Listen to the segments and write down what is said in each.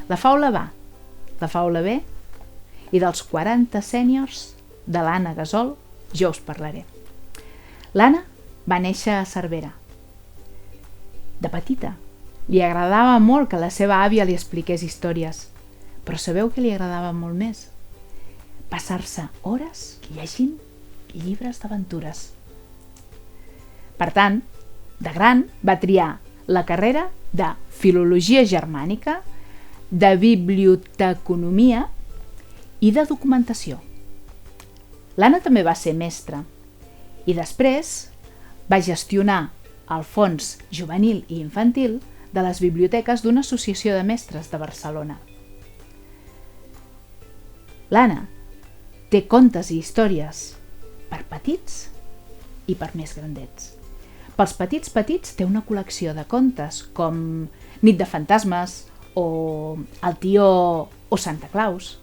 La faula va, la faula ve, i dels 40 sèniors de l'Anna Gasol jo us parlaré. L'Anna va néixer a Cervera. De petita li agradava molt que la seva àvia li expliqués històries, però sabeu què li agradava molt més? Passar-se hores llegint llibres d'aventures. Per tant, de gran va triar la carrera de Filologia Germànica, de Biblioteconomia i de Documentació. L'Anna també va ser mestra i després va gestionar el fons juvenil i infantil de les biblioteques d'una associació de mestres de Barcelona. L'Anna té contes i històries per petits i per més grandets. Pels petits té una col·lecció de contes com Nit de fantasmes o El tió o Santa Claus,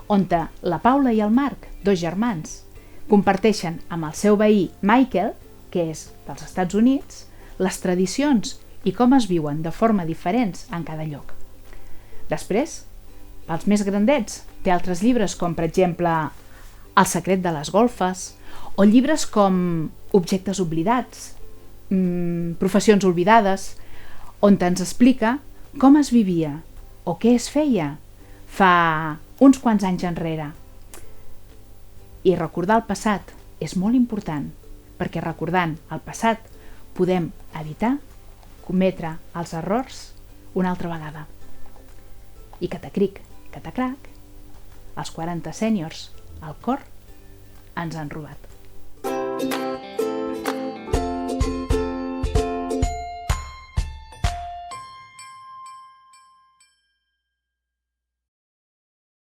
on la Paula i el Marc, dos germans, comparteixen amb el seu veí Michael, que és dels Estats Units, les tradicions i com es viuen de forma diferents en cada lloc. Després, pels més grandets, té altres llibres com, per exemple, El secret de les golfes, o llibres com Objectes oblidats, Professions oblidades, on ens explica com es vivia o què es feia fa uns quants anys enrere. I recordar el passat és molt important, perquè recordant el passat podem evitar cometre els errors una altra vegada. I catacric, catacrac, els 40 sèniors al cor ens han robat.